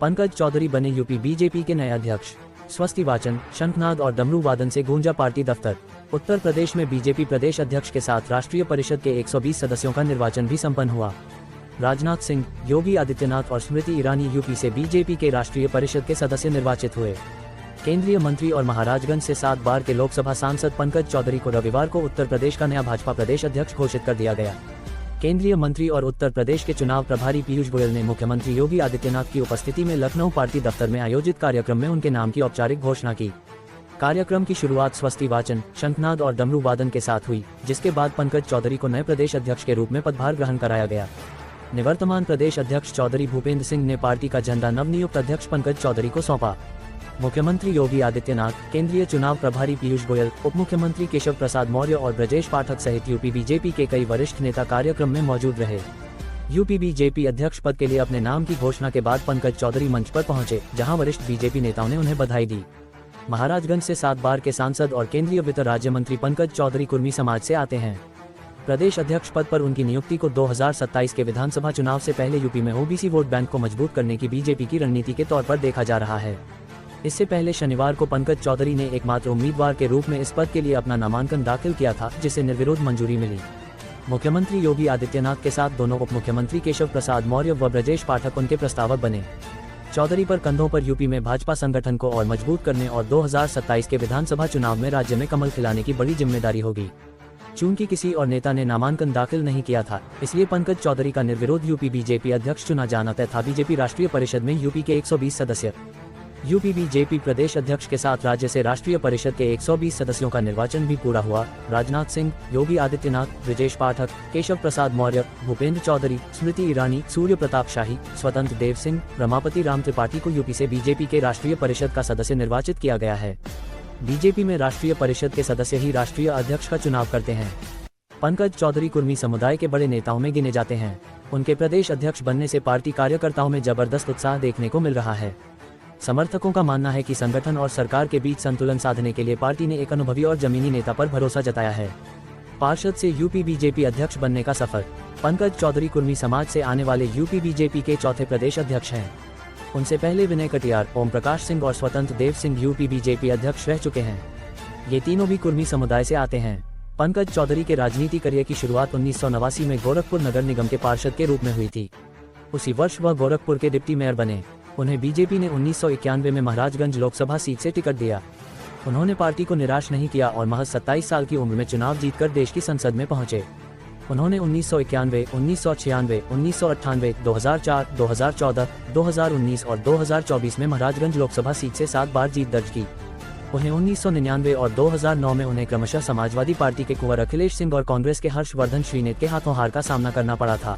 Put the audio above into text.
पंकज चौधरी बने UP BJP के नए अध्यक्ष। स्वस्ति वाचन, शंखनाद और डमरू वादन से गूंजा पार्टी दफ्तर। उत्तर प्रदेश में बीजेपी प्रदेश अध्यक्ष के साथ राष्ट्रीय परिषद के 120 सदस्यों का निर्वाचन भी संपन्न हुआ। राजनाथ सिंह, योगी आदित्यनाथ और स्मृति ईरानी यूपी से बीजेपी के राष्ट्रीय परिषद के सदस्य निर्वाचित हुए। केंद्रीय मंत्री और महाराजगंज से 7 बार के लोकसभा सांसद पंकज चौधरी को रविवार को उत्तर प्रदेश का नया भाजपा प्रदेश अध्यक्ष घोषित कर दिया गया। केंद्रीय मंत्री और उत्तर प्रदेश के चुनाव प्रभारी पीयूष गोयल ने मुख्यमंत्री योगी आदित्यनाथ की उपस्थिति में लखनऊ पार्टी दफ्तर में आयोजित कार्यक्रम में उनके नाम की औपचारिक घोषणा की। कार्यक्रम की शुरुआत स्वस्ति वाचन, शंखनाद और डमरू वादन के साथ हुई, जिसके बाद पंकज चौधरी को नए प्रदेश अध्यक्ष के रूप में पदभार ग्रहण कराया गया। निवर्तमान प्रदेश अध्यक्ष चौधरी भूपेंद्र सिंह ने पार्टी का झंडा नवनियुक्त अध्यक्ष पंकज चौधरी को सौंपा। मुख्यमंत्री योगी आदित्यनाथ, केंद्रीय चुनाव प्रभारी पीयूष गोयल, उप मुख्यमंत्री केशव प्रसाद मौर्य और ब्रजेश पाठक सहित यूपी बीजेपी के कई वरिष्ठ नेता कार्यक्रम में मौजूद रहे। यूपी बीजेपी अध्यक्ष पद के लिए अपने नाम की घोषणा के बाद पंकज चौधरी मंच पर पहुंचे, जहां वरिष्ठ बीजेपी नेताओं ने उन्हें बधाई दी। महाराजगंज से 7 बार के सांसद और केंद्रीय वित्त राज्य मंत्री पंकज चौधरी कुर्मी समाज से आते हैं। प्रदेश अध्यक्ष पद पर उनकी नियुक्ति को 2027 के विधानसभा चुनाव से पहले यूपी में ओबीसी वोट बैंक को मजबूत करने की बीजेपी की रणनीति के तौर पर देखा जा रहा है। इससे पहले शनिवार को पंकज चौधरी ने एकमात्र उम्मीदवार के रूप में इस पद के लिए अपना नामांकन दाखिल किया था, जिसे निर्विरोध मंजूरी मिली। मुख्यमंत्री योगी आदित्यनाथ के साथ दोनों उप मुख्यमंत्री केशव प्रसाद मौर्य व ब्रजेश पाठक उनके प्रस्तावक बने। चौधरी पर कंधों पर यूपी में भाजपा संगठन को और मजबूत करने और 2027 के विधानसभा चुनाव में राज्य में कमल खिलाने की बड़ी जिम्मेदारी होगी। चूंकि किसी और नेता ने नामांकन दाखिल नहीं किया था, इसलिए पंकज चौधरी का निर्विरोध यूपी बीजेपी अध्यक्ष चुना जाना तय था। बीजेपी राष्ट्रीय परिषद में यूपी के 120 सदस्य। यूपी बीजेपी प्रदेश अध्यक्ष के साथ राज्य से राष्ट्रीय परिषद के 120 सदस्यों का निर्वाचन भी पूरा हुआ। राजनाथ सिंह, योगी आदित्यनाथ, ब्रजेश पाठक, केशव प्रसाद मौर्य, भूपेंद्र चौधरी, स्मृति ईरानी, सूर्य प्रताप शाही, स्वतंत्र देव सिंह, रमापति राम त्रिपाठी को यूपी से बीजेपी के राष्ट्रीय परिषद का सदस्य निर्वाचित किया गया है। बीजेपी में राष्ट्रीय परिषद के सदस्य ही राष्ट्रीय अध्यक्ष का चुनाव करते हैं। पंकज चौधरी कुर्मी समुदाय के बड़े नेताओं में गिने जाते हैं। उनके प्रदेश अध्यक्ष बनने से पार्टी कार्यकर्ताओं में जबरदस्त उत्साह देखने को मिल रहा है। समर्थकों का मानना है कि संगठन और सरकार के बीच संतुलन साधने के लिए पार्टी ने एक अनुभवी और जमीनी नेता पर भरोसा जताया है। पार्षद से यूपी बीजेपी अध्यक्ष बनने का सफर। पंकज चौधरी कुर्मी समाज से आने वाले यूपी बीजेपी के चौथे प्रदेश अध्यक्ष हैं। उनसे पहले विनय कटियार, ओम प्रकाश सिंह और स्वतंत्र देव सिंह यूपी बीजेपी अध्यक्ष रह चुके हैं। ये तीनों भी कुर्मी समुदाय से आते हैं। पंकज चौधरी के राजनीति करियर की शुरुआत 1989 में गोरखपुर नगर निगम के पार्षद के रूप में हुई थी। उसी वर्ष वह गोरखपुर के डिप्टी मेयर बने। उन्हें बीजेपी ने 1991 में महाराजगंज लोकसभा सीट से टिकट दिया। उन्होंने पार्टी को निराश नहीं किया और महज 27 साल की उम्र में चुनाव जीतकर देश की संसद में पहुंचे। उन्होंने 1991, 1996, 1998, 2004, 2014, 2019 और 2024 में महाराजगंज लोकसभा सीट से 7 बार जीत दर्ज की। उन्हें 1999 और 2009 में उन्हें क्रमशः समाजवादी पार्टी के कुंवर अखिलेश सिंह और कांग्रेस के हर्षवर्धन श्रीनेत के हाथों हार का सामना करना पड़ा था।